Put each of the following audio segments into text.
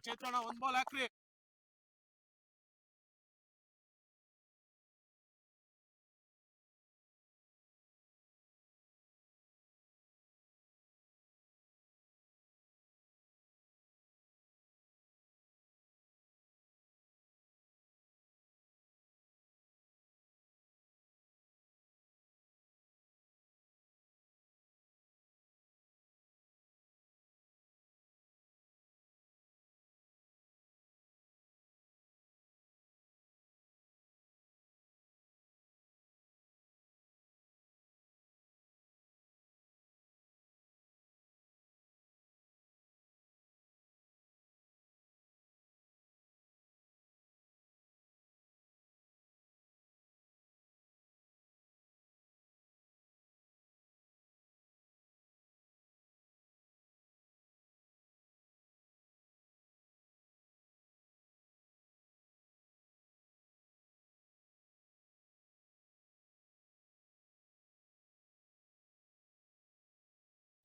ಚೇತನ ಒಂದ್ ಬಾಲ್ ಹಾಕ್ರಿ.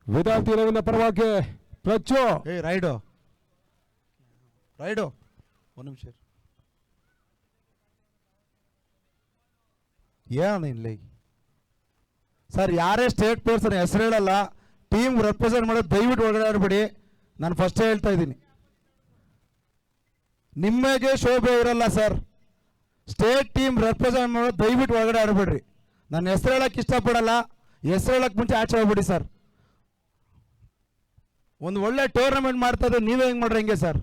ವಿದ್ಯಾರ್ಥಿ ರವಿನ ಪರವಾಗಿ ಪ್ರಚೋ ರೈಡು ಒಂದು ನಿಮಿಷ ಏನಿಲ್ಲ ಸರ್. ಯಾರೇ ಸ್ಟೇಟ್ ಪ್ಲೇಯರ್ಸ್ ಹೆಸರು ಹೇಳಲ್ಲ, ಟೀಮ್ ರೆಪ್ರೆಸೆಂಟ್ ಮಾಡೋದು ದಯವಿಟ್ಟು ಒಳಗಡೆ ಆಡಬೇಡಿ. ನಾನು ಫಸ್ಟೇ ಹೇಳ್ತಾ ಇದ್ದೀನಿ, ನಿಮಗೆ ಶೋಭೆ ಇರಲ್ಲ ಸರ್. ಸ್ಟೇಟ್ ಟೀಮ್ ರೆಪ್ರೆಸೆಂಟ್ ಮಾಡೋದು ದಯವಿಟ್ಟು ಒಳಗಡೆ ಆಡಬೇಡ್ರಿ. ನಾನು ಹೆಸರು ಹೇಳಕ್ಕೆ ಇಷ್ಟಪಡಲ್ಲ, ಹೆಸರು ಹೇಳಕ್ಕೆ ಮುಂಚೆ ಆಚೆ ಹೋಗ್ಬಿಡಿ ಸರ್. ಒಂದು ಒಳ್ಳೆ ಟೂರ್ನಮೆಂಟ್ ಮಾಡ್ತಾ ಇದ್ರೆ ನೀವೇ ಹೆಂಗೆ ಮಾಡ್ರಿ ಹೆಂಗೆ ಸರ್?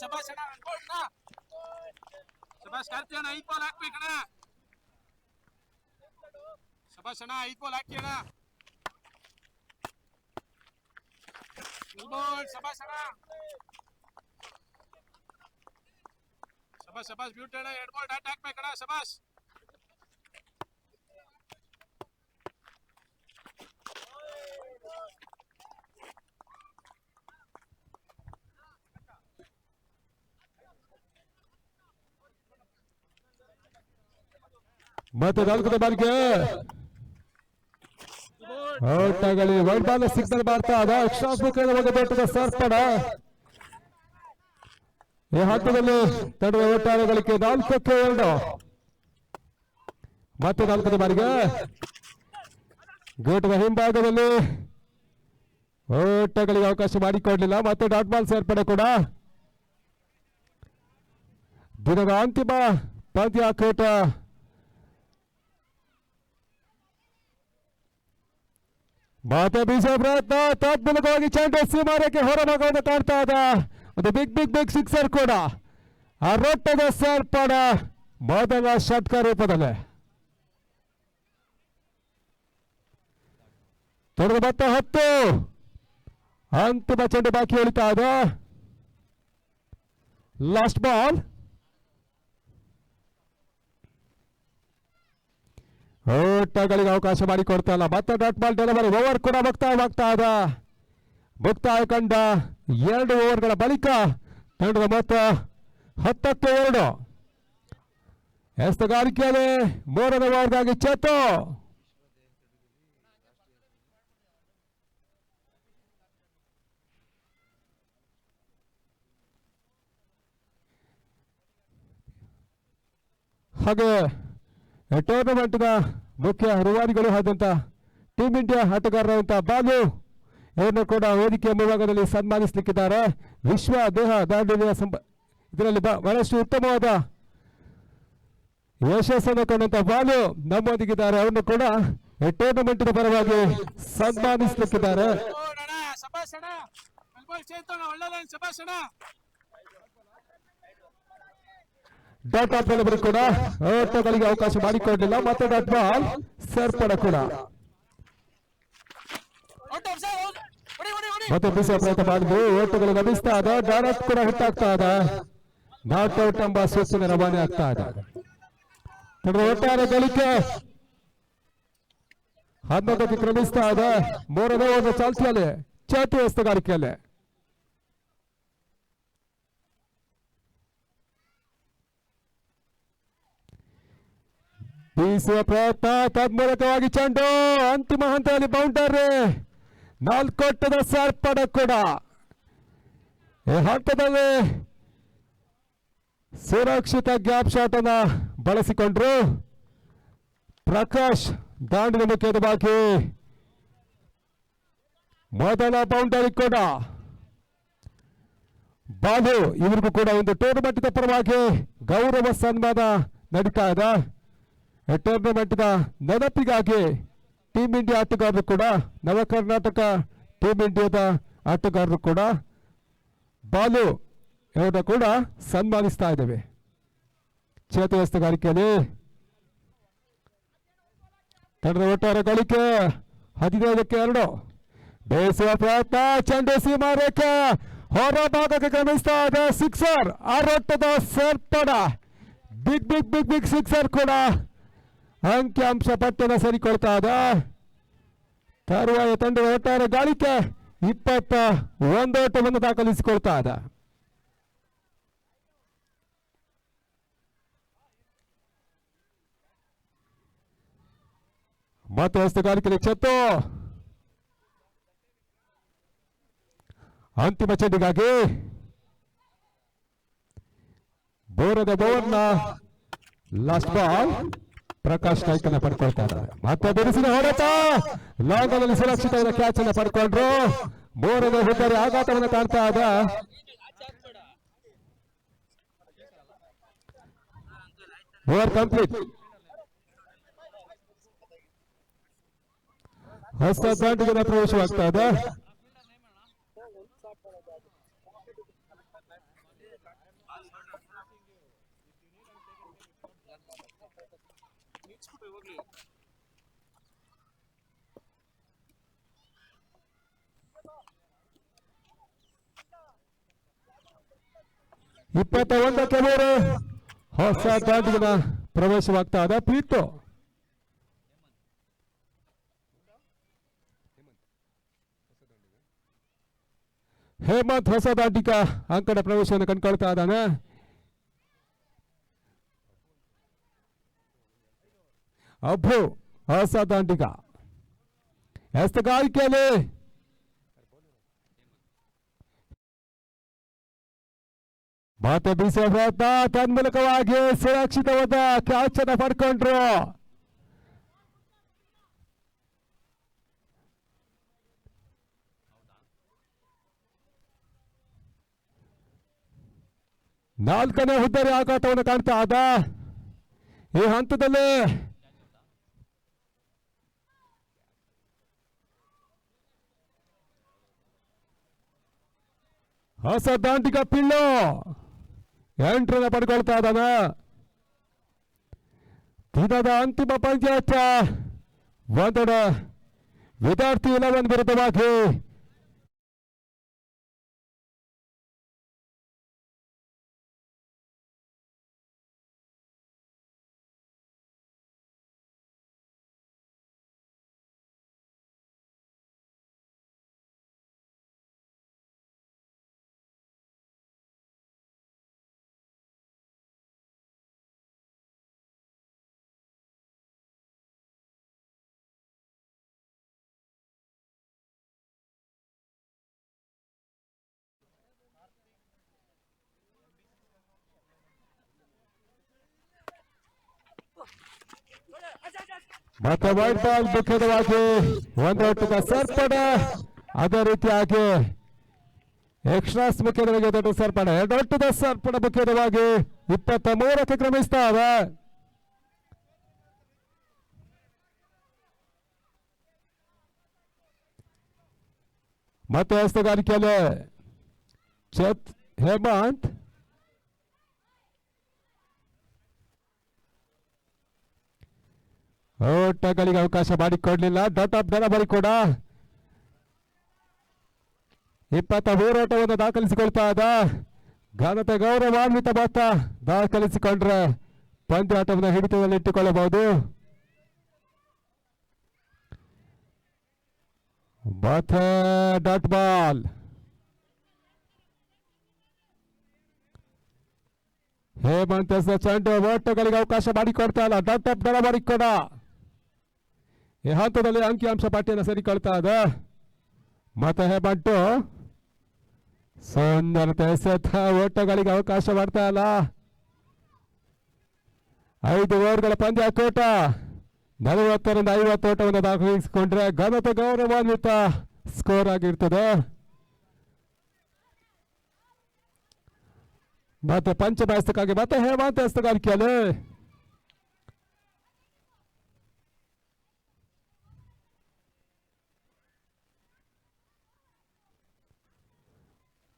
ಶಬಾಷ್ ಅಣ್ಣ, ಶಬಾಷ್ ಕಾರ್ತಿ ಅಣ್ಣ, 5 ಬಾಲ್ ಹಾಕ್ಬೇಕಣ್ಣ. ಶಬಾಷ್ ಅಣ್ಣ, 5 ಬಾಲ್ ಹಾಕಿ ಅಣ್ಣ. ಶಬಾಷ್ ಅಣ್ಣ, ಶಬಾಷ್ ಬ್ಯೂಟಿ ಅಣ್ಣ, 2 ಬಾಲ್ ಡಾಟ್ ಹಾಕ್ಬೇಕಣ್ಣ. ಶಬಾಷ್ ಮತ್ತೆ 4ನೇ ಬಾಲ್ಗೆ ಔಟಾಗಲಿ. ವೈಟ್ ಬಾಲ್ ಸಿಗ್ನಲ್ ಮಾಡ್ತಾ ಅದ ದೊಡ್ಡದ ಸರ್ಪಡ. ಈ ಹಂತದಲ್ಲಿ ತಡೆದ ಒಟ್ಟಾರೆ ಗಳಿಕೆ 4-2. ಮತ್ತೆ 4ನೇ ಬಾಲ್ಗೆ ಗೋಟದ ಹಿಂಭಾಗದಲ್ಲಿ ಓಟಗಳಿಗೆ ಅವಕಾಶ ಮಾಡಿಕೊಡ್ಲಿಲ್ಲ. ಮತ್ತೆ ಡಾಟ್ ಬಾಲ್ ಸೇರ್ಪಡೆ ಕೂಡ. ದಿನದ ಅಂತಿಮ ಪಂದ್ಯಾಕೂಟ ಮಾತೆ ಬೀಸ ಪ್ರಯತ್ನ ತಾತ್ಕಾಲಿಕವಾಗಿ ಚೆಂಡು ಸೀಮಾರೇಖೆ ಹೊರಭಾಗವನ್ನು ಕಾಣ್ತಾ ಇದ್ದ ಒಂದು ಬಿಗ್ ಸಿಕ್ಸರ್ ಕೂಡ ಆ ರೊಟ್ಟದ ಸೇರ್ಪಡ ಮೊದಲ ಷಟ್ಕ ರೂಪದಲ್ಲಿ ತೊಡೆದ ಮತ್ತೆ 10 ಅಂತಿಮ ಚೆಂಡು ಬಾಕಿ ಉಳಿತಾ ಇದೆ. Last ball. ಓಟಗಳಿಗೆ ಅವಕಾಶ ಮಾಡಿಕೊಡ್ತಾ ಇಲ್ಲ. ಮತ್ತೆ ಡಾಟ್ ಬಾಲ್ ಡೆಲಿವರಿ. ಓವರ್ ಕೂಡ ಮುಕ್ತಾಯವಾಗ್ತಾ ಇದೆ. ಮುಕ್ತಾಯ ಕಂಡ 2 ಓವರ್ಗಳ ಬಳಿಕ ತಂಡದ ಮೊತ್ತ 10ಕ್ಕೆ 2. ಎಸ್ತಗಾರಿಕೆಯಲ್ಲಿ 3ನೇ ಓವರ್ಗಾಗಿ ಚೇತು. ಹಾಗೆ ಟೂರ್ನಮೆಂಟ್ನ ಮುಖ್ಯ ರೂವಾರಿಗಳು ಆದಂಥ ಟೀಮ್ ಇಂಡಿಯಾ ಆಟಗಾರರಂತ ಬಾಲು ಇವರನ್ನು ಕೂಡ ವೇದಿಕೆಯ ಮುಂಭಾಗದಲ್ಲಿ ಸನ್ಮಾನಿಸಲಿಕ್ಕಿದ್ದಾರೆ. ವಿಶ್ವ ದೇಹ ದಾಂಡೇಲಿಯ ಇದರಲ್ಲಿ ಬಹಳಷ್ಟು ಉತ್ತಮವಾದ ಯಶಸ್ಸನ್ನು ಕಂಡಂತ ಬಾಲು ನಮ್ಮೊಂದಿಗಿದ್ದಾರೆ. ಅವರನ್ನು ಕೂಡ ಟೂರ್ನಮೆಂಟ್ನ ಪರವಾಗಿ ಸನ್ಮಾನಿಸಲಿಕ್ಕಿದ್ದಾರೆ. ಶಬಾಷ್ ಅಣ್ಣ. ಬಾಲ್ ಚೇತೋಣ ಒಳ್ಳೆ ಶಬಾಷ್ ಅಣ್ಣ. ಡಾಟ್ ಬಾಲ್ ಕೂಡ ಓಟಗಳಿಗೆ ಅವಕಾಶ ಮಾಡಿಕೊಡಲಿಲ್ಲ. ಮತ್ತೆ ಡಾಟ್ ಬಾಲ್ ಸೇರ್ಪಡೆ ಕೂಡ ಮತ್ತೆ ಬಿಸಿ ಪ್ರಯತ್ನ ಮಾಡಿದ್ರು. ಓಟಗಳು ಗಮನಿಸ್ತಾ ಇದೆ. ಡಾಟ್ ಕೂಡ ಹಿಟ್ಟಾಗ್ತಾ ಇದೆ. ನಾಟ್ ಔಟ್ ಎಂಬ ಸೂಚನೆ ರವಾನೆ ಆಗ್ತಾ ಇದೆ. ಒಟ್ಟಾರೆ ಗಳಿಕೆ 11ಕ್ಕೆ ಕ್ರಮಿಸ್ತಾ ಇದೆ. 3ನೇ ಓವರ್ ಚಾಲ್ತಿಯಲ್ಲಿ ಚೇತು ಎಸ್ತಗಾರಿಕೆಯಲ್ಲಿ. ಬೀಸುವ ಪ್ರಯತ್ನ ತನ್ಮೂಲಕವಾಗಿ ಚೆಂಡು ಅಂತಿಮ ಹಂತದಲ್ಲಿ ಬೌಂಡರಿ. 4 ಓಟದ ಸೇರ್ಪಡೆ ಕೂಡ ಈ ಹಂತದಲ್ಲಿ ಸುರಕ್ಷಿತ ಗ್ಯಾಪ್ ಶಾಟ್ ಅನ್ನ ಬಳಸಿಕೊಂಡ್ರು. ಪ್ರಕಾಶ್ ದಾಂಡಿನ ಮುಖ್ಯದ ಬಾಕಿ ಮೊದಲ ಬೌಂಡರಿ ಕೂಡ ಬಾಲು. ಇವರಿಗೂ ಕೂಡ ಒಂದು ಟೂರ್ನಮೆಂಟ್ ಪರವಾಗಿ ಗೌರವ ಸನ್ಮಾನ ನಡೀತಾ ಇದೆ. ಟೂರ್ನಮೆಂಟ್ನ ನೆನಪಿಗಾಗಿ ಟೀಮ್ ಇಂಡಿಯಾ ಆಟಗಾರರು ಕೂಡ ನವ ಕರ್ನಾಟಕ ಟೀಮ್ ಇಂಡಿಯಾದ ಆಟಗಾರರು ಕೂಡ ಬಾಲು ಇವರನ್ನ ಕೂಡ ಸನ್ಮಾನಿಸ್ತಾ ಇದ್ದೇವೆ. ಚೇತು ಎಸ್ತಗಾರಿಕೆಯಲ್ಲಿ ತಂಡದ ಒಟ್ಟಾರೆ ಗಳಿಕೆ 15ಕ್ಕೆ 2. ಬೇಯಿಸುವ ಪ್ರಯತ್ನ ಚೆಂಡು ಸೀಮಾ ರೇಖೆ ಹೊರ ಭಾಗಕ್ಕೆ ಕ್ರಮಿಸ್ತಾ ಇದೆ. ಸಿಕ್ಸರ್. 6 ಓಟದ ಸೇರ್ಪಡೆ. Big big big big sixer ಕೂಡ ಅಂಕಿಅಂಶ ಪಟ್ಟಣ ಸೇರಿಕೊಳ್ತಾ ಇದೆ. ತರುವಾಯ ತಂಡದ ಒಟ್ಟಾರೆ ಗಳಿಕೆ 21 ಓಟವನ್ನು ದಾಖಲಿಸಿಕೊಳ್ತಾ ಇದೆ. ಮತ್ತೆ ಹಸ್ತಗಾರಿಕೆ ಚತ್ತು ಅಂತಿಮ ಚೆಂಡಿಗಾಗಿ ಬೋರದ ಬೋರ್ನ ಲಾಸ್ಟ್ ಬಾಲ್. ಪ್ರಕಾಶ್ ನಾಯ್ಕನ್ನ ಪಡ್ಕೊಳ್ತಾ ಇದ್ದಾರೆ. ಮತ್ತೆ ಬಿರುಸಿನ ಹೊಡೆತ. ಲಾಂಗಲ್ಲಿ ಸುರಕ್ಷಿತವಾದ ಕ್ಯಾಚ್ ಅನ್ನು ಪಡ್ಕೊಂಡ್ರು. 3ನೇ ಹುದ್ದರಿ ಆಘಾತವನ್ನು ಕಾಣ್ತಾ ಇದೆ. Over complete. ಹೊಸ ದಾಂಡಿಗೆ ಪ್ರವೇಶವಾಗ್ತಾ ಇದೆ. ಇಪ್ಪತ್ತ 3 ಹೊಸ ದಾಂಡಿನ ಪ್ರವೇಶವಾಗ್ತಾ ಇದೆ. ಪ್ರೀತು ಹೇಮಂತ್ ಹೊಸ ದಾಂಡಿಕ ಅಂಕಣ ಪ್ರವೇಶವನ್ನು ಕಂಡುಕೊಳ್ತಾ ಇದ್ದಾನೆ. ಅಬ್ಬು ಹೊಸ ದಾಂಡಿಕ ಎಸ್ತಗಾರಿಕೆಯಲ್ಲಿ ಮಾತೆ ಬೀಸುವ ಪ್ರಯತ್ನ. ತನ್ಮೂಲಕವಾಗಿ ಸುರಕ್ಷಿತವಾದ ಕ್ಯಾಚ್ ಅನ್ನು ಪಡ್ಕೊಂಡ್ರು. ನಾಲ್ಕನೇ ಹುದ್ದರಿ ಆಘಾತವನ್ನು ಕಾಣ್ತಾ ಇದ್ದ ಈ ಹಂತದಲ್ಲಿ. ಹೊಸ ದಾಂಡಿಗ ಪಿಳ್ಳು 8 ರನ್ ಪಡ್ಕೊಳ್ತಾ ಇದ್ದಾನೆ. ದಿನದ ಅಂತಿಮ ಪಂದ್ಯಾಟ ಒಂದೆಡೆ ವಿದ್ಯಾರ್ಥಿ 11 ವಿರುದ್ಧವಾಗಿ ಮತ್ತೆ ವೈಟ್ ಬಾಲ್ ಮುಖ್ಯವಾಗಿ ಒಂದು ಒಟ್ಟದ ಸೇರ್ಪಡ, ಅದೇ ರೀತಿಯಾಗಿ ಎಕ್ಸ್ಟ್ರಾಸ್ ಮುಖ್ಯವಾಗಿ ದೊಡ್ಡ ಸೇರ್ಪಡ, ಎರಡು ಒಟ್ಟದ ಸೇರ್ಪಡ ಮುಖ್ಯವಾಗಿ 23ಕ್ಕೆ ಕ್ರಮಿಸ್ತಾವೆ. ಮತ್ತೆ ಹಸ್ತಗಾರಿಕೆಯಲ್ಲಿ ಹೇಮಂತ್ ಓಟಗಳಿಗೆ ಅವಕಾಶ ಮಾಡಿಕೊಡ್ಲಿಲ್ಲ. ಡಾಟ್ ಆಫ್ ದಳಬರಿ ಕೂಡ 23 ಓಟವನ್ನು ದಾಖಲಿಸಿಕೊಳ್ತಾ ಇದ್ದ. ಘನತೆ ಗೌರವಾನ್ವಿತ ಮೊತ್ತ ದಾಖಲಿಸಿಕೊಂಡ್ರೆ ಪಂದ್ಯಾಟವನ್ನು ಹಿಡಿತದಲ್ಲಿ ಇಟ್ಟುಕೊಳ್ಳಬಹುದು. ಮತ್ತೆ ಡಾಟ್ ಬಾಲ್ ಹೇಮಂತ್ ಚೆಂಡು ಓಟಗಳಿಗೆ ಅವಕಾಶ ಮಾಡಿಕೊಡ್ತಾ ಇಲ್ಲ. ಡಾಟ್ ಆಫ್ ದಳಬರಿ ಕೂಡ ಈ ಹಂತದಲ್ಲಿ ಅಂಕಿಅಂಶ ಪಟ್ಟಿಯನ್ನು ಸೇರಿಕೊಳ್ತಾ ಇದೆ. ಮತ್ತೆ ಹೇಮಂಟು ಸುಂದರತೆ ಎಸೆತ ಓಟಗಳಿಗೆ ಅವಕಾಶ ಮಾಡ್ತಾ ಇಲ್ಲ. 5 ಓವರ್ಗಳ ಪಂದ್ಯಾಕೂಟ 40ರಿಂದ 50 ಓಟವನ್ನು ದಾಖಲಿಸಿಕೊಂಡ್ರೆ ಘನತೆ ಗೌರವಾನ್ವಿತ ಸ್ಕೋರ್ ಆಗಿರ್ತದೆ. ಮತ್ತೆ ಪಂಚಮಹಸ್ತಕ್ಕಾಗಿ ಮತ್ತೆ ಹೇಮಂತ್ ಹಸ್ತಗಾರಿಕೆಯಲ್ಲಿ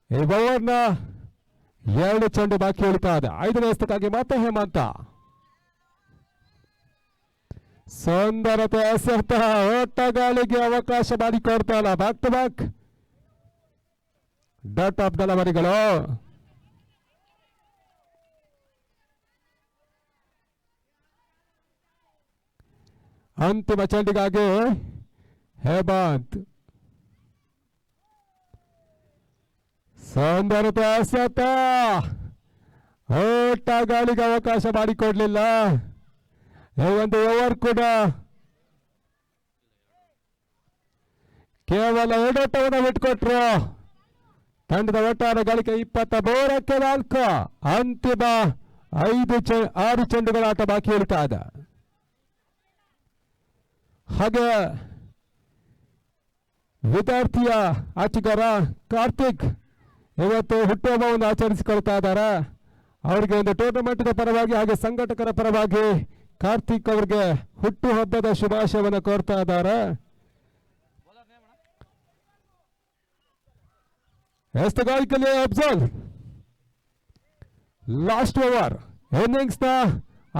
ಈ ಓವರ್ನ 2 ಚೆಂಡು ಬಾಕಿ ಉಳಿತಾ ಇದೆ. 5ನೇ ಹಸ್ತಕ್ಕಾಗಿ ಮತ್ತೆ ಹೇಮಂತ ಸುಂದರತೆ ಎಸೆತ ಓಟಗಳಿಗೆ ಅವಕಾಶ ಮಾಡಿಕೊಡ್ತಾ ಇಲ್ಲ. Back to back dot of ದಳವರಿಗಳು. ಅಂತಿಮ ಚೆಂಡಿಗಾಗಿ ಹೇಮಂತ್ ಸುಂದರತೆ ಎಸೆತ ಓಟಗಳಿಗೆ ಅವಕಾಶ ಮಾಡಿಕೊಡ್ಲಿಲ್ಲ. ಈ ಒಂದು ಓವರ್ ಕೂಡ ಕೇವಲ 2 ಓಟವನ್ನು ಬಿಟ್ಕೊಟ್ರು. ತಂಡದ ಒಟ್ಟಾರೆ ಗಳಿಕೆ 23ಕ್ಕೆ 4. ಅಂತಿಮ 6 ಚೆಂಡುಗಳ ಆಟ ಬಾಕಿ ಉಳಿತಾ ಇದೆ. ಹಾಗೆ ವಿದ್ಯಾರ್ಥಿಯ ಆಟಗಾರ ಕಾರ್ತಿಕ್ ಇವತ್ತು ಹುಟ್ಟುಹಬ್ಬವನ್ನು ಆಚರಿಸಿಕೊಳ್ತಾ ಇದ್ದಾರೆ. ಅವರಿಗೆ ಒಂದು ಟೂರ್ನಮೆಂಟ್ನ ಪರವಾಗಿ ಹಾಗೆ ಸಂಘಟಕರ ಪರವಾಗಿ ಕಾರ್ತಿಕ್ ಅವರಿಗೆ ಹುಟ್ಟುಹಬ್ಬದ ಶುಭಾಶಯವನ್ನು ಕೋರ್ತಾ ಇದ್ದಾರೆ. ಎಸ್ತಗಾರಿಕೆಯಲ್ಲಿ ಅಫ್ಜಲ್ ಲಾಸ್ಟ್ ಓವರ್ ಇನ್ನಿಂಗ್ಸ್ನ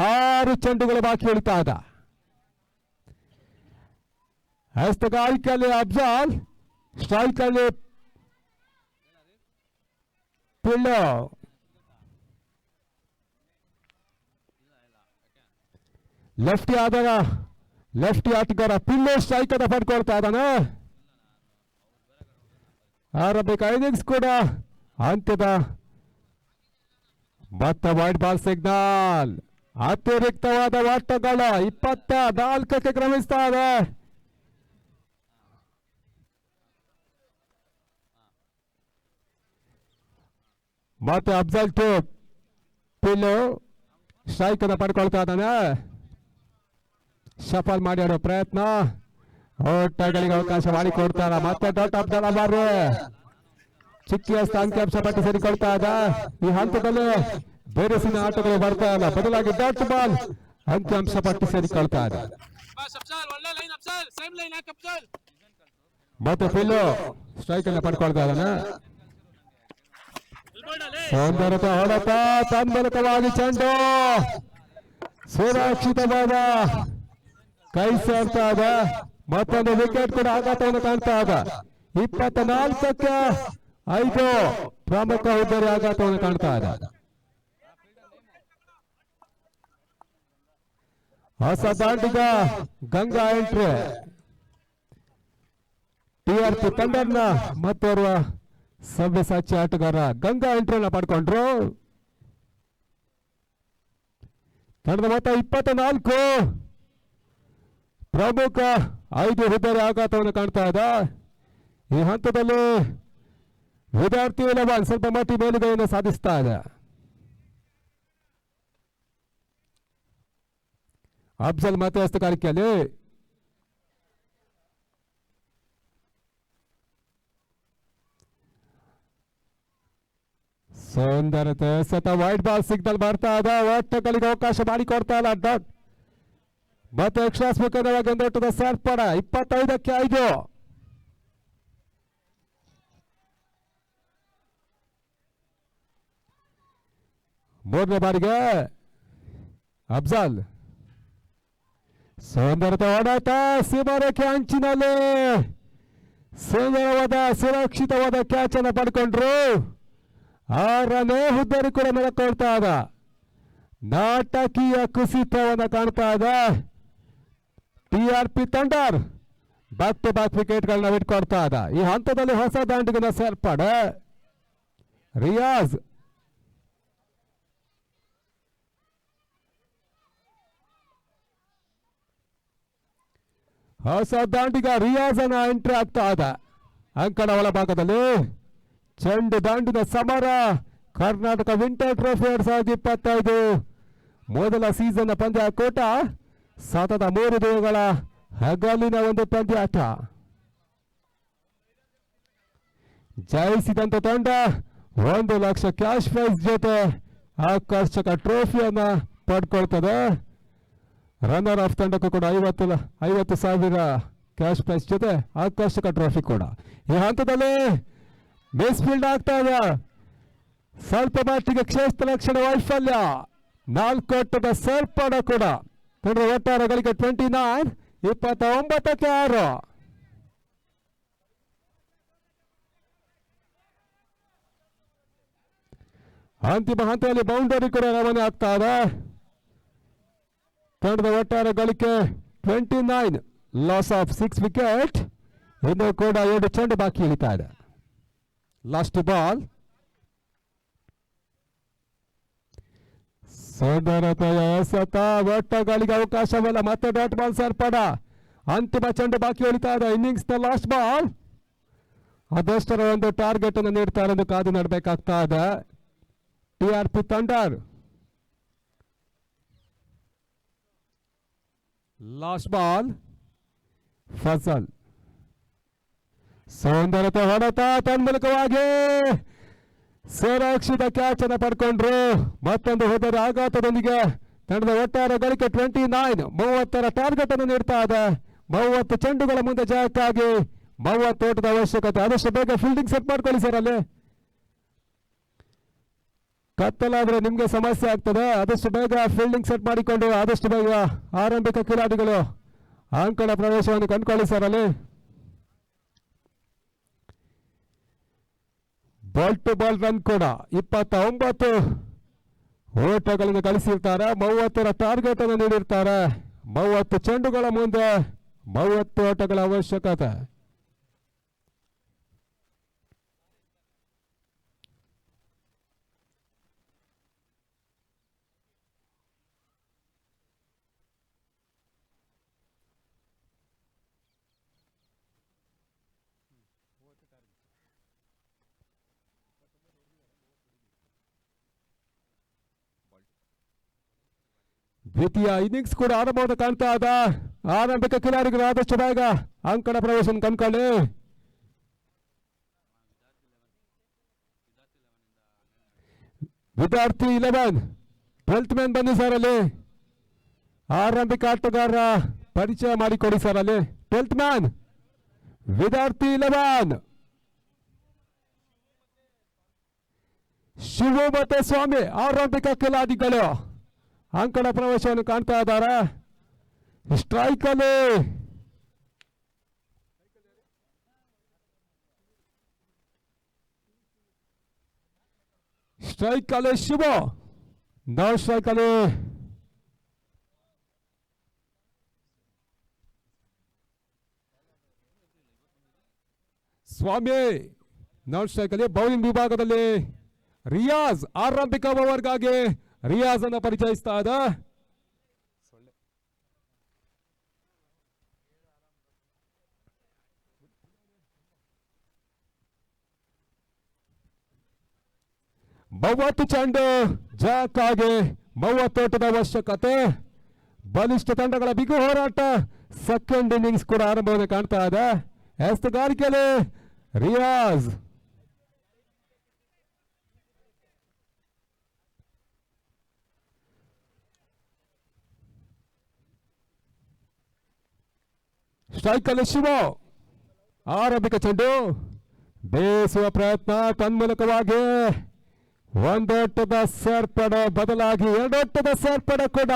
6 ಚೆಂಡುಗಳು ಬಾಕಿ ಉಳಿತಾ ಇದೆ. ಎಸ್ತಗಾರಿಕೆಯಲ್ಲಿ ಅಫ್ಜಲ್, ಸ್ಟ್ರೈಕ್ ಅಲ್ಲಿ ಪಿಳ್ಳೋ, ಲೆಫ್ಟಿ ಆಟಗಾರ ಪಿಳ್ಳೋ ಸ್ಟ್ರೈಕ್ ಅನ್ನು ಪಡ್ಕೊಳ್ತಾ ಇದ್ದಾನೆ. ಆರಂಭಿಕ ಇನ್ನಿಂಗ್ಸ್ ಕೂಡ ಅಂತ್ಯದ ಮತ್ತೆ ವೈಟ್ ಬಾಲ್ ಸಿಗ್ನಲ್. ಅತಿರಿಕ್ತವಾದ ಆಟಗಳು 24ಕ್ಕೆ ಕ್ರಮಿಸ್ತಾ ಇದೆ. ಮತ್ತೆ ಅಫ್ಜಲ್ ಟು ಪಿಲ್ಲು ಸ್ಟ್ರೈಕ್ ಅನ್ನು ಪಡ್ಕೊಳ್ತಾ ಇದ್ದಾನೆ. ಶಫಲ್ ಮಾಡಿ ಆಡೋ ಪ್ರಯತ್ನ, ಓಟಗಳಿಗೆ ಅವಕಾಶ ಮಾಡಿಕೊಡ್ತಾರ. ಮತ್ತೆ ಡಾಟ್ ಆಫ್ ದಳಬಾರಿ ಚಿಕ್ಕಿಯಸ್ತ ಅಂಕಿಅಂಶ ಪಟ್ಟಿ ಸೇರಿಕೊಳ್ತಾ ಇದೆ. ಈ ಹಂತದಲ್ಲಿ ಬೇರೆಸಿನ ಆಟಗಳು ಬರ್ತಾ ಇಲ್ಲ, ಬದಲಾಗಿ ಡಾಟ್ ಬಾಲ್ ಅಂಕಿಅಂಶ ಪಟ್ಟಿ ಸೇರಿಕೊಳ್ತಾ ಇದೆ. ಮತ್ತೆ ಪಿಲ್ಲು ಸ್ಟ್ರೈಕ್ ಅನ್ನು ಪಡ್ಕೊಳ್ತಾ ಇದ್ದಾನೆ. ಸುಂದರತೆ ಹೊಡೆತ, ತನ್ಮೂಲಕವಾಗಿ ಚೆಂಡು ಸುರಕ್ಷಿತವಾದ ಕೈ ಸೇರ್ತಾ ಇದೆ. ಮತ್ತೊಂದು ವಿಕೆಟ್ ಕೂಡ ಆಘಾತವನ್ನು ಕಾಣ್ತಾ ಇದೆ. 24ಕ್ಕೆ 5 ಪ್ರಮುಖ ಹುದ್ದರಿ ಆಘಾತವನ್ನು ಕಾಣ್ತಾ ಇದೆ. ಹೊಸ ದಾಂಡಿಗ ಗಂಗಾ ಎಂಟ್ರಿ TRP ತಂಡನ ಮತ್ತೋರ್ವ ಸವ್ಯಸಾಚಿ ಆಟಗಾರ ಗಂಗಾ ಎಂಟ್ರಿಯನ್ನ ಪಡ್ಕೊಂಡ್ರು. ತಂಡದ ಮೊತ್ತ 24, ಪ್ರಮುಖ 5 ಹುದ್ದರಿ ಆಘಾತವನ್ನು ಕಾಣ್ತಾ ಇದೆ. ಈ ಹಂತದಲ್ಲಿ ವಿದ್ಯಾರ್ಥಿ 11 ಸ್ವಲ್ಪ ಮಟ್ಟಿಗೆ ಮೇಲುಗೈಯನ್ನು ಸಾಧಿಸ್ತಾ ಇದೆ. ಅಫ್ಜಲ್ ಮತ್ತೆ ಹಸ್ತಕಾರಿಕೆಯಲ್ಲಿ ಸುಂದರತೆ ಸತ ವೈಟ್ ಬಾಲ್ ಸಿಗ್ನಲ್ ಬರ್ತಾ ಇದೆ. ಒಟ್ಟಗಳಿಗೆ ಅವಕಾಶ ಮಾಡಿಕೊಡ್ತಾ ಇಲ್ಲ ಡಾಟ್. ಮತ್ತೆ ಯಕ್ಷಾಸ್ಮಕವಾಗಿ ಒಂದೊಟ್ಟದ ಸೇರ್ಪಡ 25ಕ್ಕೆ 5. ಮೂರನೇ ಬಾರಿಗೆ ಅಫ್ಜಲ್ ಸುಂದರತೆ ಓಡಾಟ ಸೀಮಾರೇಖೆ ಅಂಚಿನಲ್ಲಿ ಸುಂದರವಾದ ಸುರಕ್ಷಿತವಾದ ಕ್ಯಾಚ್ ಅನ್ನು ಪಡ್ಕೊಂಡ್ರು. 6ನೇ ಹುದ್ದರಿ ಕೂಡ ನೆಲಕೊಳ್ತಾ ಇದ. ನಾಟಕೀಯ ಕುಸಿತವನ್ನು ಕಾಣ್ತಾ ಇದೆ. TRP ತಂಡ ಬ್ಯಾಕ್ ಟು ಬ್ಯಾಕ್ ವಿಕೆಟ್ ಗಳನ್ನ ಬಿಟ್ಕೊಡ್ತಾ ಇದೆ. ಈ ಹಂತದಲ್ಲಿ ಹೊಸ ದಾಂಡಿಗನ ಸೇರ್ಪಡೆ ರಿಯಾಜ್. ಹೊಸ ದಾಂಡಿಗ ರಿಯಾಜ್ ಅನ್ನ ಎಂಟ್ರಿ ಆಗ್ತಾ ಇದೆ. ಅಂಕಣ ಒಳಭಾಗದಲ್ಲಿ ಚೆಂಡು ದಾಂಡಿನ ಸಮರ. ಕರ್ನಾಟಕ ವಿಂಟರ್ ಟ್ರೋಫಿ 2025 ಮೊದಲ ಸೀಸನ್ ಪಂದ್ಯಾಕೂಟ. ಸತತ 3 ದಿನಗಳ ಹಗಲಿನ ಒಂದು ಪಂದ್ಯಾಟ. ಜಯಿಸಿದಂತ ತಂಡ 1 ಲಕ್ಷ ಕ್ಯಾಶ್ ಪ್ರೈಸ್ ಜೊತೆ ಆಕರ್ಷಕ ಟ್ರೋಫಿಯನ್ನ ಪಡ್ಕೊಳ್ತದೆ. ರನ್ನರ್ ಆಫ್ ತಂಡಕ್ಕೂ ಕೂಡ 50,000 ಕ್ಯಾಶ್ ಪ್ರೈಸ್ ಜೊತೆ ಆಕರ್ಷಕ ಟ್ರೋಫಿ ಕೂಡ. ಈ ಹಂತದಲ್ಲಿ ಮಿಸ್ಫೀಲ್ಡ್ ಆಗ್ತಾ ಇದೆ. ಸ್ವಲ್ಪ ಮಟ್ಟಿಗೆ ಕ್ಷೇತ್ರ ಲಕ್ಷಣ ವೈಫಲ್ಯ. 4 ಓಟದ ಸೇರ್ಪಡೆ ಕೂಡ. ಒಟ್ಟಾರೆ ಗಳಿಕೆ 29, 29ಕ್ಕೆ 6. ಅಂತಿಮ ಹಂತದಲ್ಲಿ ಬೌಂಡರಿ ಕೂಡ ರವಾನೆ ಆಗ್ತಾ ಇದೆ. ತಂಡದ ಒಟ್ಟಾರೆ ಗಳಿಕೆ 29, ಲಾಸ್ ಆಫ್ 6 ವಿಕೆಟ್. ಇನ್ನೂ ಕೂಡ 7 ಚೆಂಡು ಬಾಕಿ ಇಳಿತಾ ಇದೆ. Last ball. ಸುಂದರತೆಯ ಎಸೆತ. ಒಟ್ಟಗಳಿಗೆ ಅವಕಾಶವಿಲ್ಲ. ಮತ್ತೆ ಡಾಟ್ ಬಾಲ್ ಸೇರ್ಪಡ. ಅಂತಿಮ ಚೆಂಡು ಬಾಕಿ ಉಳಿತಾ ಇದೆ. ಇನ್ನಿಂಗ್ಸ್ ನ ಲಾಸ್ಟ್ ಬಾಲ್. ಅದಷ್ಟರ ಒಂದು ಟಾರ್ಗೆಟ್ ಅನ್ನು ನೀಡ್ತಾರೆ ಎಂದು ಕಾದು ನಡಬೇಕಾಗ್ತಾ ಇದೆ TRP ತಂಡ. Last ball Fazal. ಸುಂದರತೆ ಹೊಡೆತ ತನ್ಮೂಲಕವಾಗಿ ಸುರಕ್ಷಿತ ಕ್ಯಾಚ್ ಅನ್ನು ಪಡ್ಕೊಂಡ್ರು. ಮತ್ತೊಂದು ಹೋದರೆ ಆಘಾತದೊಂದಿಗೆ ತಂಡದ ಒಟ್ಟಾರೆ ಗಳಿಕೆ 29, 30ರ ಟಾರ್ಗೆಟ್ ಅನ್ನು ನೀಡ್ತಾ ಇದೆ. 30 ಚೆಂಡುಗಳ ಮುಂದೆ ಜಯಕ್ಕಾಗಿ 30 ಓಟದ ಅವಶ್ಯಕತೆ. ಆದಷ್ಟು ಬೇಗ ಫೀಲ್ಡಿಂಗ್ ಸೆಟ್ ಮಾಡ್ಕೊಳ್ಳಿ ಸರ್. ಅಲ್ಲಿ ಕತ್ತಲಾದ್ರೆ ನಿಮ್ಗೆ ಸಮಸ್ಯೆ ಆಗ್ತದೆ. ಆದಷ್ಟು ಬೇಗ ಫೀಲ್ಡಿಂಗ್ ಸೆಟ್ ಮಾಡಿಕೊಂಡು ಆದಷ್ಟು ಬೇಗ ಆರಂಭಿಕ ಕಿಲಾಡಿಗಳು ಅಂಕಣ ಪ್ರವೇಶವನ್ನು ಕಂಡುಕೊಳ್ಳಿ ಸರ್. ಅಲ್ಲಿ ಬಾಲ್ ಟು ಬಾಲ್ ರನ್ ಕೂಡ 29 ಓಟಗಳನ್ನು ಗಳಿಸಿರ್ತಾರೆ. 30ರ ಟಾರ್ಗೆಟ್ ಅನ್ನು ನೀಡಿರ್ತಾರೆ. 30 ಚೆಂಡುಗಳ ಮುಂದೆ 30 ಓಟಗಳ ಅವಶ್ಯಕತೆ. ದ್ವಿತೀಯ ಇನ್ನಿಂಗ್ಸ್ ಕೂಡ ಆರಂಭವನ್ನು ಕಾಣ್ತಾ ಇದ್ದ. ಆರಂಭಿಕ ಕಿಲಾಡಿಗಳು ಆದಷ್ಟು ಬೇಗ ಅಂಕಣ ಪ್ರವೇಶ ಕಂಡ್ಕೊಳ್ಳಿ. ವಿದ್ಯಾರ್ಥಿ 11 12th ಮ್ಯಾನ್ ಬನ್ನಿ ಸರ್. ಅಲ್ಲಿ ಆರಂಭಿಕ ಆಟಗಾರರ ಪರಿಚಯ ಮಾಡಿಕೊಡಿ ಸರ್. ಅಲ್ಲಿ 12th ಮ್ಯಾನ್ ವಿದ್ಯಾರ್ಥಿ 11 ಶಿವು ಮತ್ತೆ ಸ್ವಾಮಿ ಆರಂಭಿಕ ಕಿಲಾಡಿಗಳು ಅಂಕಣ ಪ್ರವೇಶವನ್ನು ಕಾಣ್ತಾ ಇದ್ದಾರೆ. ಸ್ಟ್ರೈಕ್ ಅಲ್ಲಿ ಸ್ಟ್ರೈಕ್ ಅಲ್ಲಿ ಶಿವ, ನಾನ್ ಸ್ಟ್ರೈಕ್ ಅಲ್ಲಿ ಸ್ವಾಮಿ, ನಾನ್ ಸ್ಟ್ರೈಕ್ ಅಲ್ಲಿ ಬೌಲಿಂಗ್ ವಿಭಾಗದಲ್ಲಿ ರಿಯಾಜ್ ಆರಂಭಿಕ ಓವರ್ಗಾಗಿ ರಿಯಾಜ್ ಅನ್ನ ಪರಿಚಯಿಸ್ತಾ ಇದ್ದ. ಮೂವತ್ತು ಚೆಂಡು ಜಾಕಾಗಿ 30 ಓಟದ ಅವಶ್ಯಕತೆ. ಬಲಿಷ್ಠ ತಂಡಗಳ ಬಿಗು ಹೋರಾಟ. ಸೆಕೆಂಡ್ ಇನ್ನಿಂಗ್ಸ್ ಕೂಡ ಆರಂಭವನ್ನು ಕಾಣ್ತಾ ಇದೆ. ಎಸ್ತುಗಾರಿಕೆಯಲ್ಲಿ ರಿಯಾಜ್ ಸ್ಟ್ರೈಕ್ ಅಲ್ಲಿ ಶಿವ, ಆರಂಭಿಕ ಚೆಂಡು ಬೇಯಿಸುವ ಪ್ರಯತ್ನ. ತನ್ಮೂಲಕವಾಗಿ 1 ಓಟದ ಸೇರ್ಪಡೆ ಬದಲಾಗಿ 2 ಓಟದ ಸೇರ್ಪಡೆ ಕೂಡ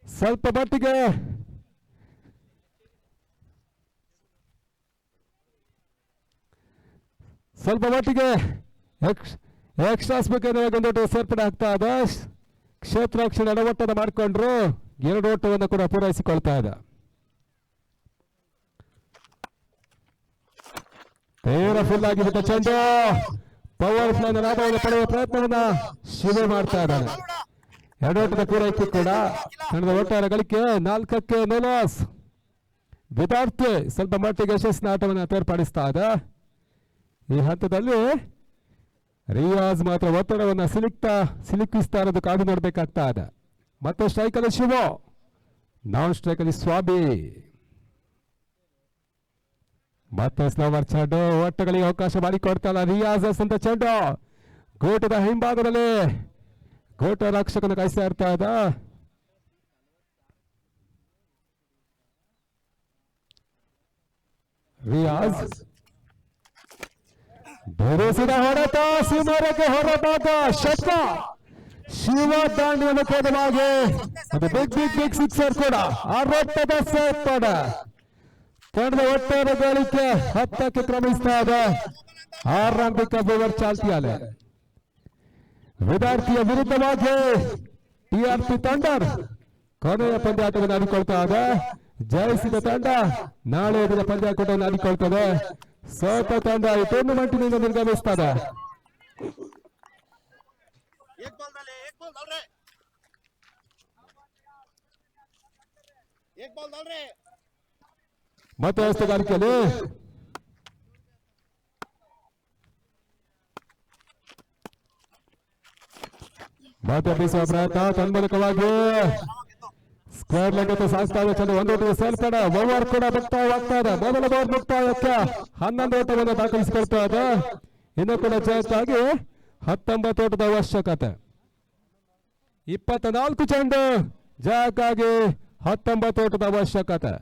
ಸ್ವಲ್ಪ ಮಟ್ಟಿಗೆ ಎಕ್ಸ್ಟ್ರಾಸ್ ಬೇಕಾದ್ರೆ 1 ಓಟ ಸೇರ್ಪಡೆ ಆಗ್ತಾ ಇದೆ. ಕ್ಷೇತ್ರ ರಕ್ಷಣೆ ಎಡವಟ್ಟದ ಮಾಡಿಕೊಂಡ್ರು 2 ಓಟವನ್ನು ಕೂಡ ಪೂರೈಸಿಕೊಳ್ತಾ ಇದೆ. ಫುಲ್ ಆಗಿಬಿಟ್ಟ ಚೆಂಡು. ಪವರ್ ಪ್ಲೇ ಲಾಭವನ್ನು ಪಡೆಯುವ ಪ್ರಯತ್ನವನ್ನ ಶಿವ ಮಾಡ್ತಾ ಇದ್ದಾನೆ. 2 ಓಟದ ಪೂರೈಕೆ ಕೂಡ ತಂಡದ ಒಟ್ಟಾರೆ ಗಳಿಕೆ 4ಕ್ಕೆ ನೋಲಾಸ್. ವಿದ್ಯಾರ್ಥಿ ಸ್ವಲ್ಪ ಮಟ್ಟಿಗೆ ಯಶಸ್ಸಿನ ಆಟವನ್ನು ತೇರ್ಪಡಿಸ್ತಾ ಇದೆ. ಈ ಹಂತದಲ್ಲಿ ರಿಯಾಜ್ ಮಾತ್ರ ಒತ್ತಡವನ್ನು ಸಿಲುಕಿಸ್ತಾ ಇರೋದು ಕಾದು ನೋಡ್ಬೇಕಾಗ್ತಾ ಇದೆ. ಮತ್ತೆ ಸ್ಟ್ರೈಕ್ ಅಲ್ಲಿ ಶಿವ, ನಾನ್ ಸ್ಟ್ರೈಕ್ ಅಲ್ಲಿ ಸ್ವಾಮಿ. ಮತ್ತೆ ಸ್ಲೋವರ್ ಚೆಂಡು, ಒಟ್ಟಗಳಿಗೆ ಅವಕಾಶ ಮಾಡಿಕೊಡ್ತಾ ಇಲ್ಲ ರಿಯಾಜ್ ಅಂತ ಚೆಂಡು. ಗೋಟದ ಹಿಂಭಾಗದಲ್ಲಿ ಗೋಟ ರಕ್ಷಕನ ಕಾಯಿಸ್ತಾ ಇರ್ತಾ ಇದ್ದ. ರಿಯಾಜ್ ಬೆರೆಸಿದ ಹೊಡೆತ, ಸೀಮಾರೆಗೆ ಹೊರಟಾಗ ಶತ. ಶಿವ ದಾಂಡಿಯನ್ನು ಕೋದವಾಗಿ ಅದು ಬಿಗ್ ಸಿಕ್ಸರ್ ಕೂಡ. 60 ಸೇರ್ಪಡೆ. ತಂಡದ ಒಟ್ಟಾರೆ ಗಳಿಕೆ 10ಕ್ಕೆ ಕ್ರಮಿಸ್ತಾ ಇದೆ. ಆರಂಭಿಕ ಓವರ್ ಚಾಲ್ತಿಯಾಲೆ ವಿದ್ಯಾರ್ಥಿಯ ವಿರುದ್ಧವಾಗಿ ಟಿಆರ್ಪಿ ತಂಡರ್ ಕೊನೆಯ ಪಂದ್ಯಾಟವನ್ನು ಆಡಿಕೊಳ್ತಾ ಇದೆ. ಜಯಿಸಿದ ತಂಡ ನಾಳೆ ದಿನ ಪಂದ್ಯಾಟವನ್ನು ಆಡಿಕೊಳ್ತದೆ. ಸೋತ ತಂಡ ಈ ಟೂರ್ನಮೆಂಟ್ನಿಂದ ನಿರ್ಗಮಿಸ್ತದೆ. ಮತ್ತೆ ಹಸ್ತಗಾರಿಕೆಯಲ್ಲಿ ಮತ್ತೆ ಬೀಸುವ ಪ್ರಯತ್ನ. ತನ್ಮೂಲಕವಾಗಿ ಸ್ಕ್ವೇರ್ ಲೆಗ್ ಸಾಗಿಸ್ತಾ ಇದೆ ಚೆಂಡು. 1 ಓಟದ ಸೇರ್ಪಡೆ. ಓವರ್ ಕೂಡ ಮುಕ್ತಾಯವಾಗ್ತಾ ಇದೆ. ಮೊದಲ ಓವರ್ ಮುಕ್ತಾಯಕ್ಕೆ 11 ಓಟವನ್ನು ದಾಖಲಿಸಿಕೊಳ್ತಾ ಇದೆ. ಇನ್ನು ಕೂಡ ಜಯಕ್ಕಾಗಿ 19 ಓಟದ ಅವಶ್ಯಕತೆ. 24 ಚೆಂಡು ಜಯಕ್ಕಾಗಿ 19 ಓಟದ ಅವಶ್ಯಕತೆ.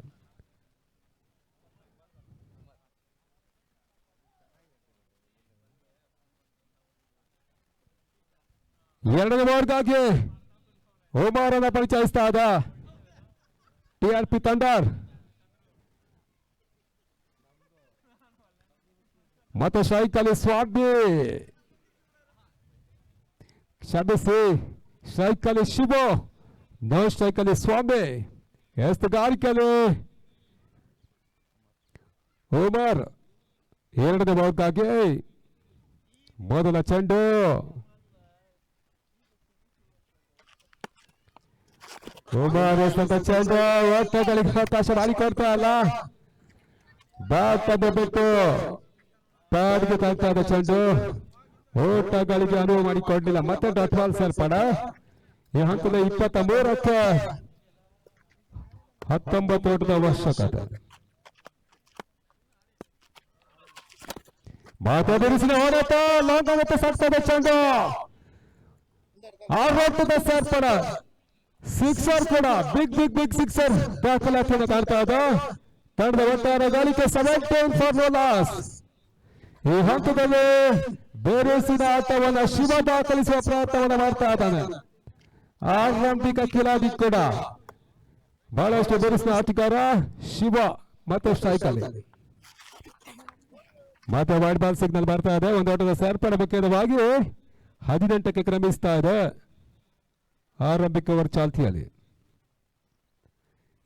ಎರಡನೇ ಓವರ್ಗಾಗಿ ಓಮಾರ್ ಅನ್ನ ಪರಿಚಯಿಸ್ತಾ ಇದ್ದ ಟಿಆರ್ಪಿ ತಂಡರ್. ಮತ್ತೆ ಸ್ಟ್ರೈಕ್ ಅಲ್ಲಿ ಸ್ವಾಮಿ ಕ್ಷಮಿಸಿ, ಸ್ಟ್ರೈಕ್ ಅಲ್ಲಿ ಶಿವ, ನೋ ಸ್ಟ್ರೈಕ್ ಅಲ್ಲಿ ಸ್ವಾಮಿ. ಎಸ್ತುಗಾರಿಕೆಯಲ್ಲಿ ಓಮಾರ್. ಎರಡನೇ ಓವರ್ಗಾಗಿ ಮೊದಲ ಚೆಂಡು. ಚೆಂಡು ಓಟಗಳಿಗೆ ಅವಕಾಶ ಮಾಡಿಕೊಡ್ತಾ ಇಲ್ಲ. ಬ್ಯಾಟ್ ಅನ್ನು ಬಿಟ್ಟು ಪ್ಯಾಡ್ಗೆ ತಾಗ್ತಾ ಇದೆ ಚೆಂಡು. ಓಟಗಳಿಗೆ ಅನುವು ಮಾಡಿಕೊಂಡಿಲ್ಲ. ಮತ್ತೆ ಡಾಟ್ ಬಾಲ್ ಸೇರ್ಪಡೆ. ಈ ಹಂತದ 23ಕ್ಕೆ 19 ಓಟದ ಅವಶ್ಯಕತೆ. ಮಾತೆ ಬಿರುಸಿನ ಹೋರಾಟ. ಲಾಂಗ್ ಮತ್ತೆ ಸಾಗ್ತಾ ಇದೆ ಚೆಂಡು. 6 ಓಟದ ಸೇರ್ಪಡೆ. ಸಿಕ್ಸರ್ ಕೂಡ ಬಿಗ್ ಸಿಕ್ಸರ್ ದಾಖಲಾತಿಯನ್ನು ಕಾಣ್ತಾ ಇದೆ. ತಂಡದ ಒಟ್ಟಾರೆ ಗಳಿಕೆ 17 ಫಾರ್ ನೋ ಲಾಸ್. ಈ ಹಂತದಲ್ಲಿ ಬೇರೆಸಿನ ಆಟವನ್ನು ಶಿವ ದಾಖಲಿಸುವ ಪ್ರಯತ್ನವನ್ನು ಮಾಡ್ತಾ ಇದ್ದಾನೆ. ಆರಂಭಿಕ ಕಿಲಾಡಿ ಕೂಡ ಬಹಳಷ್ಟು ಬೇರೆಸಿನ ಆಟಗಾರ ಶಿವ. ಮತ್ತೆ ಸ್ಟ್ರೈಕ್ ಅಲ್ಲಿ ಮತ್ತೆ ವೈಡ್ ಬಾಲ್ ಸಿಗ್ನಲ್ ಬರ್ತಾ ಇದೆ. 1 ಓಟದ ಸೇರ್ಪಡೆ ಮುಖ್ಯವಾಗಿ 18ಕ್ಕೆ ಕ್ರಮಿಸ್ತಾ ಇದೆ. ಆರಂಭಿಕ ಓವರ್ ಚಾಲ್ತಿಯಲ್ಲಿ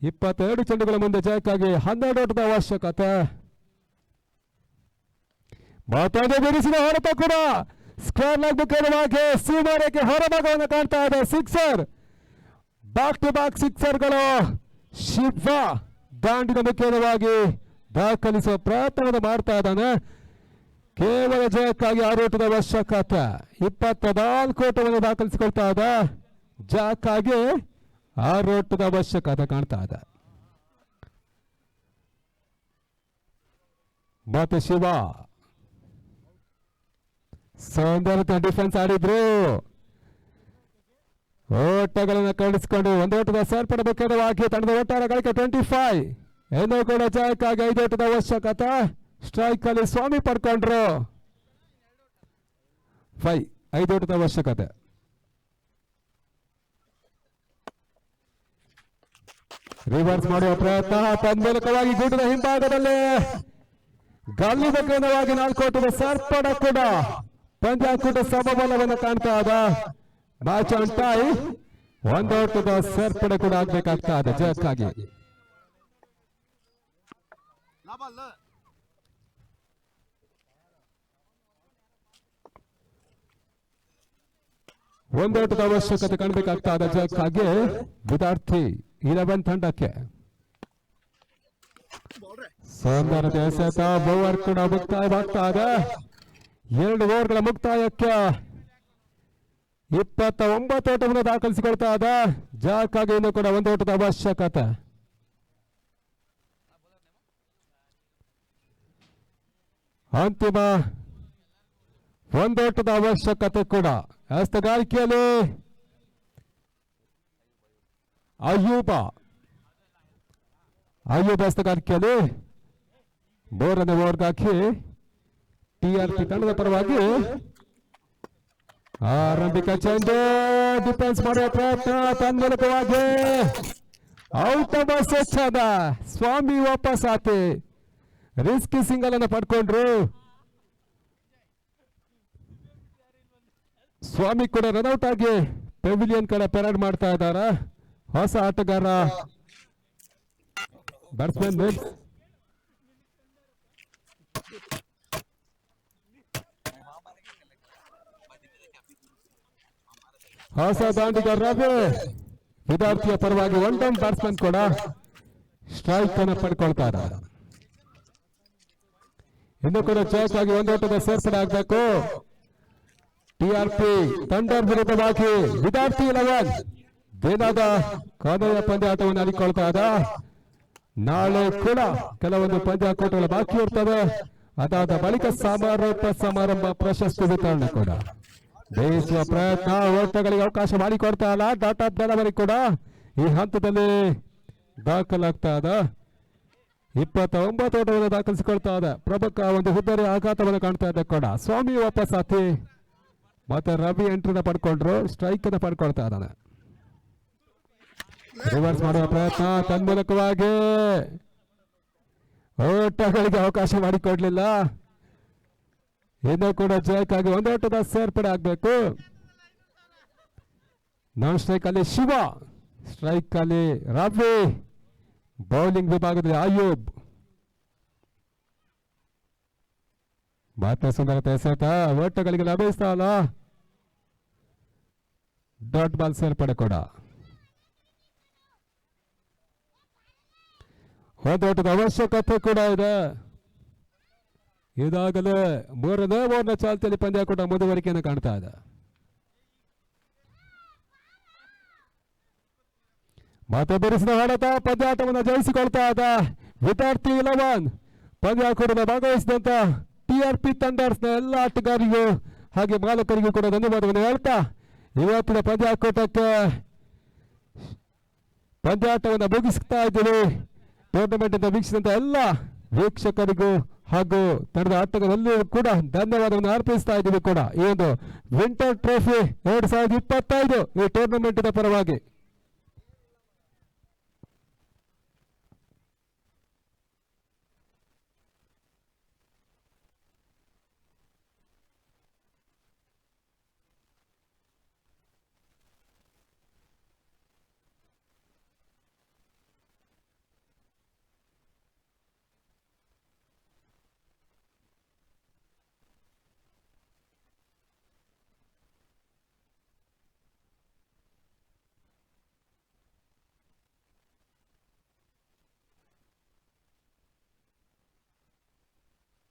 22 ಚೆಂಡುಗಳ ಮುಂದೆ ಜಯಕ್ಕಾಗಿ 12 ಓಟದ ಅವಶ್ಯಕತೆ. ಮತ್ತೊಂದು ಬಿಡಿಸಿದ ಹೊಡೆತ ಕೂಡ ಸ್ಕ್ವೇರ್ ಲೆಗ್ ಮುಖೇನವಾಗಿ ಸೀಮಾರೇಖೆ ಹೊರಭಾಗವನ್ನು ಕಾಣ್ತಾ ಇದೆ. ಸಿಕ್ಸರ್, ಬ್ಯಾಕ್ ಟು ಬ್ಯಾಕ್ ಸಿಕ್ಸರ್ಗಳು ಶಿವ ದಾಂಡಿನ ಮುಖೇನವಾಗಿ ದಾಖಲಿಸುವ ಪ್ರಯತ್ನವನ್ನು ಮಾಡ್ತಾ ಇದ್ದಾನೆ. ಕೇವಲ ಜಯಕ್ಕಾಗಿ 6 ಓಟದ ಅವಶ್ಯಕತೆ. 24 ಓಟವನ್ನು ದಾಖಲಿಸಿಕೊಳ್ತಾ ಇದೆ. ಜಯಕ್ಕಾಗಿ 6 ಓಟದ ಅವಶ್ಯಕತೆ ಕಾಣ್ತಾ ಇದೆ. ಮತ್ತೆ ಶಿವ ಸೌಂದರ್ಯ ಡಿಫೆನ್ಸ್ ಆಡಿದ್ರು. ಓಟಗಳನ್ನು ಕಳಿಸಿಕೊಂಡು 1 ಓಟದ ಸೇರ್ಪಡಬೇಕಾಗಿ ತಂಡದ ಒಟ್ಟಾರೆ ಗಳಿಕೆ 25. ಇನ್ನೂ ಕೂಡ ಜಯಕ್ಕಾಗಿ 5 ಓಟದ ಅವಶ್ಯಕತೆ. ಸ್ಟ್ರೈಕ್ ಅಲ್ಲಿ ಸ್ವಾಮಿ ಪಡ್ಕೊಂಡ್ರು 5 ಓಟದ ಅವಶ್ಯಕತೆ. ರಿವರ್ಸ್ ಮಾಡುವ ಪ್ರಯತ್ನ ತನ್ಮೂಲಕವಾಗಿ ಗೂಟದ ಹಿಂಭಾಗದಲ್ಲಿ ಗಲ್ಲಿದ ಕೇಂದ್ರವಾಗಿ 4 ಓಟದ ಸೇರ್ಪಡೆ ಕೂಡ ಪಂದ್ಯಾಕೂಟ ಸಮಬಲವನ್ನು ಕಾಣ್ತಾ ಇದೆ. Match on tie. 1 ಓಟದ ಸೇರ್ಪಡೆ ಕೂಡ ಆಗ್ಬೇಕಾಗ್ತಾ ಇದೆ ಜಯಕ್ಕಾಗಿ. ಒಂದು ಓಟದ ಅವಶ್ಯಕತೆ ಕಾಣಬೇಕಾಗ್ತಾ ಇದೆ ಜಯಕ್ಕಾಗಿ. ವಿದ್ಯಾರ್ಥಿ 11 ತಂಡಕ್ಕೆ ಸೌಂದರ್ಯ ಎಸೆತ ಓವರ್ ಕೂಡ ಮುಕ್ತಾಯವಾಗ್ತಾ ಇದೆ. 2 ಓವರ್ಗಳ ಮುಕ್ತಾಯಕ್ಕೆ 29 ಓಟವನ್ನು ದಾಖಲಿಸಿಕೊಳ್ತಾ ಇದೆ ಜಯಕ್ಕಾಗಿ. ಇನ್ನು ಕೂಡ 1 ಓಟದ ಅವಶ್ಯಕತೆ. ಅಂತಿಮ 1 ಓಟದ ಅವಶ್ಯಕತೆ ಕೂಡ. ಹಸ್ತಗಾರಿಕೆಯಲ್ಲಿ ಅಯ್ಯೂಬ ಹಸ್ತಗಾರಿಕೆಯಲ್ಲಿ 3ನೇ ಓವರ್ಗೆ ಹಾಕಿ ಟಿಆರ್ಪಿ ತಂಡದ ಪರವಾಗಿ ಆರಂಭಿಕ ಚೆಂಡು ಡಿಫೆನ್ಸ್ ಮಾಡುವ ಪ್ರಯತ್ನ ತನ್ಮೂಲಕವಾಗಿ ಔಟ್ ಆಫ್ ಸ್ವಚ್ಛದ ಸ್ವಾಮಿ ವಾಪಸ್ ಆತಿ. ರಿಸ್ಕಿ ಸಿಂಗಲ್ ಅನ್ನು ಪಡ್ಕೊಂಡ್ರು. ಸ್ವಾಮಿ ಕೂಡ ರನ್ಔಟ್ ಆಗಿ ಪೆವಿಲಿಯನ್ ಕಡೆ ಪೆರೇಡ್ ಮಾಡ್ತಾ ಇದ್ದಾರೆ. ಹೊಸ ಆಟಗಾರ ಬ್ಯಾಟ್ಸ್ಮನ್ ಹೊಸ ದಾಂಡಿಗಾರ ರವಿ ವಿದ್ಯಾರ್ಥಿಯ ಪರವಾಗಿ 1 ಡೌನ್ ಬ್ಯಾಟ್ಸ್ಮನ್ ಕೂಡ ಸ್ಟ್ರೈಕ್ ಅನ್ನು ಪಡ್ಕೊಳ್ತಾ ಇದ್ದಾರೆ. ಇನ್ನು ಕೂಡ ಜಯಕ್ಕಾಗಿ 1 ಓಟದ ಸೇರ್ಪಡೆ ಆಗಬೇಕು. ಟಿಆರ್ಪಿ ಥಂಡರ್ ವಿರುದ್ಧವಾಗಿ ವಿದ್ಯಾರ್ಥಿ 11 ದಿನದ ಕೊನೆಯ ಪಂದ್ಯಾಟವನ್ನು ಆಡಿಕೊಳ್ತಾ ಇದೆ. ನಾಳೆ ಕೂಡ ಕೆಲವೊಂದು ಪಂದ್ಯಾಕೂಟಗಳು ಬಾಕಿ ಇರ್ತವೆ. ಅದಾದ ಬಳಿಕ ಸಮಾರಂಭ ಪ್ರಶಸ್ತಿ ವಿತರಣೆ ಕೂಡ ಬೇಯಿಸುವ ಪ್ರಯತ್ನ. ಓಟಗಳಿಗೆ ಅವಕಾಶ ಮಾಡಿಕೊಡ್ತಾ ಇಲ್ಲ. ಡಾಟಾ ಬೆಳವರಿ ಕೂಡ ಈ ಹಂತದಲ್ಲಿ ದಾಖಲಾಗ್ತಾ ಇದೆ. 29 ಓಟವನ್ನು ದಾಖಲಿಸಿಕೊಳ್ತಾ ಇದೆ. ಪ್ರಮುಖ ಒಂದು ಹುದ್ದರಿ ಆಘಾತವನ್ನು ಕಾಣ್ತಾ ಇದೆ ಕೂಡ. ಸ್ವಾಮಿ ವಾಪಸ್ ಆತಿ ಮತ್ತೆ ರವಿ ಎಂಟ್ರಿನ ಪಡ್ಕೊಂಡ್ರು. ಸ್ಟ್ರೈಕ್ ಅನ್ನು ಪಡ್ಕೊಳ್ತಾ ಇದ್ದಾನೆ. ರಿವರ್ಸ್ ಮಾಡುವ ಪ್ರಯತ್ನ ತನ್ಮೂಲಕವಾಗಿ ಓಟಗಳಿಗೆ ಅವಕಾಶ ಮಾಡಿಕೊಡ್ಲಿಲ್ಲ. ಇನ್ನು ಕೂಡ ಜಯಕ್ಕಾಗಿ 1 ಓಟದ ಸೇರ್ಪಡೆ ಆಗಬೇಕು. ನಾನ್ ಸ್ಟ್ರೈಕ್ ಅಲ್ಲಿ ಶಿವ, ಸ್ಟ್ರೈಕ್ ಅಲ್ಲಿ ರವಿ, ಬೌಲಿಂಗ್ ವಿಭಾಗದಲ್ಲಿ ಅಯೂಬ್. ಮಾತ್ರ ಸುಂದರತೆ ಎಸೆತ ಓಟಗಳಿಗೆ ಲಭಿಸ್ತಾ ಅಲ್ಲ. ಡಾಟ್ ಬಾಲ್ ಸೇರ್ಪಡೆ ಕೂಡ. 1 ಓಟದ ಅವಶ್ಯಕತೆ ಕೂಡ ಇದೆ. ಇದಾಗಲೇ 3ನೇ ಓವರ್ನ ಚಾಲ್ತಿಯಲ್ಲಿ ಪಂದ್ಯಾಕೂಟ ಮುಂದುವರಿಕೆಯನ್ನು ಕಾಣ್ತಾ ಇದೆ. ಮತ್ತೆ ಬಿಡಿಸಿದ ಹೊಡೆತ ಪಂದ್ಯಾಟವನ್ನು ಜಯಿಸಿಕೊಳ್ತಾ ಇದೆ ವಿದ್ಯಾರ್ಥಿ 11. ಪಂದ್ಯಾಕೂಟದ ಭಾಗವಹಿಸಿದಂತ ಟಿಆರ್ಪಿ ಥಂಡರ್ಸ್ನ ಎಲ್ಲ ಆಟಗಾರರಿಗೂ ಹಾಗೆ ಮಾಲಕರಿಗೂ ಕೂಡ ಧನ್ಯವಾದವನ್ನು ಹೇಳ್ತಾ ಇವತ್ತಿನ ಪಂದ್ಯಾಕೂಟಕ್ಕೆ ಪಂದ್ಯಾಟವನ್ನು ಮುಗಿಸ್ತಾ ಇದ್ದೀವಿ. ಟೂರ್ನಮೆಂಟ್ ಅನ್ನು ವೀಕ್ಷಿಸಿದಂತ ಎಲ್ಲ ವೀಕ್ಷಕರಿಗೂ ಹಾಗೂ ತಂಡದ ಆಟಗಾರರೆಲ್ಲರೂ ಕೂಡ ಧನ್ಯವಾದವನ್ನು ಅರ್ಪಿಸ್ತಾ ಇದ್ದೀವಿ ಕೂಡ. ಈ ಒಂದು ವಿಂಟರ್ ಟ್ರೋಫಿ 2025 ಈ ಟೂರ್ನಮೆಂಟ್ ಪರವಾಗಿ